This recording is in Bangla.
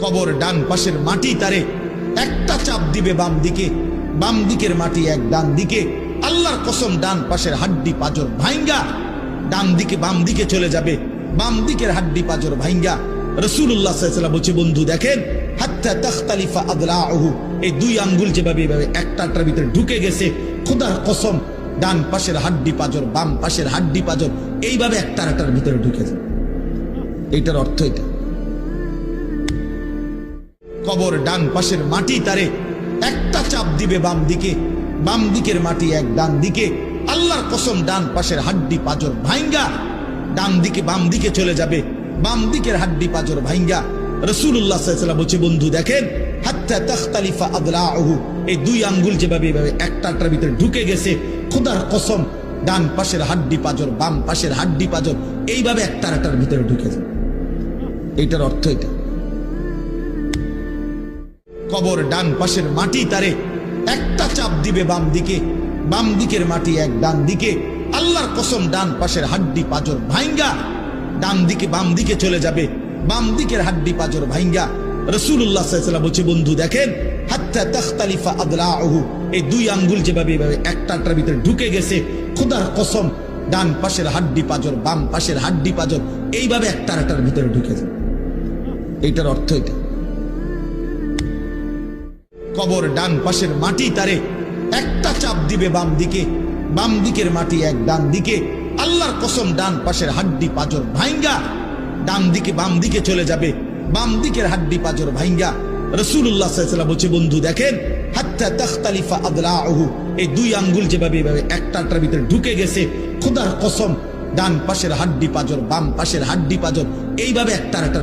কবর ডান পাশের মাটি তারে একটা চাপ দিবে বাম দিকে, বাম দিকের মাটি এক ডান দিকে। আল্লাহর কসম ডান পাশের হাড্ডি পাজর ভাইঙ্গা ডান দিকে বাম দিকে চলে যাবে, বাম দিকের হাড্ডি পাজর ভাইঙ্গা। রাসূলুল্লাহ সাল্লাল্লাহু আলাইহি ওয়াসাল্লাম বলছে, বন্ধু দেখেন, হাত্তা তাখতালিফা আদলাউহু, এই দুই আঙ্গুল যেভাবে এভাবে একটার ভিতরে ঢুকে গেছে, খোদার কসম ডান পাশের হাড্ডি পাজর বাম পাশের হাড্ডি পাজর এইভাবে একটার ভিতরে ঢুকে যায়। এইটার অর্থ এটা। কবর ডান পাশের মাটি তারে একটা চাপ দিবে বাম দিকে, বাম দিকের মাটি এক ডান দিকে। আল্লাহর কসম ডান পাশের হাড্ডি পাজর ভাইঙ্গা ডান দিকে বাম দিকে চলে যাবে, বাম দিকের হাড্ডি পাজর ভাইঙ্গা। রাসূলুল্লাহ সাল্লাল্লাহু আলাইহি ওয়াসাল্লাম বলছে, বন্ধু দেখেন, হাত্তা তাখতালিফা আদলাউহু, এই দুই আঙ্গুল যেভাবে এভাবে একটার ভিতরে ঢুকে গেছে, খোদার কসম ডান পাশের হাড্ডি পাজর বাম পাশের হাড্ডি পাজর এইভাবে একটার ভিতরে ঢুকে যায়। এইটার অর্থ এটা। কবর ডান পাশের মাটি তারে একটা চাপ দিবে বাম দিকে, বাম দিকের মাটি এক ডান দিকে। আল্লাহর কসম ডান পাশের হাড্ডি পাজর ভাইঙ্গা ডান দিকে বাম দিকে চলে যাবে, বাম দিকের হাড্ডি পাজর ভাইঙ্গা। রাসূলুল্লাহ সাল্লাল্লাহু আলাইহি ওয়াসাল্লাম বলছে, বন্ধু দেখেন, হাত্তা তাখতালিফা আদলাউহু, এই দুই আঙ্গুল যেভাবে এভাবে একটার ভিতরে ঢুকে গেছে, খোদার কসম ডান পাশের হাড্ডি পাজর বাম পাশের হাড্ডি পাজর এইভাবে একটার ভিতরে ঢুকে যায়। এইটার অর্থ এটা। কবর ডান পাশের মাটি তারে একটা চাপ দিবে বাম দিকে, বাম দিকের মাটি এক ডান দিকে। আল্লাহর কসম ডান পাশের হাড্ডি পাজর ভাইঙ্গা ডান দিকে বাম দিকে চলে যাবে, বাম দিকের হাড্ডি পাজর ভাইঙ্গা। রাসূলুল্লাহ সাল্লাল্লাহু আলাইহি ওয়াসাল্লাম বলছে, বন্ধু দেখেন, হাত্তা তাখতালিফা আদলাউহু, এই দুই আঙ্গুল যেভাবে এভাবে একটার ভিতরে ঢুকে গেছে, খোদার কসম ডান পাশের হাড্ডি পাজর বাম পাশের হাড্ডি পাজর এইভাবে একটার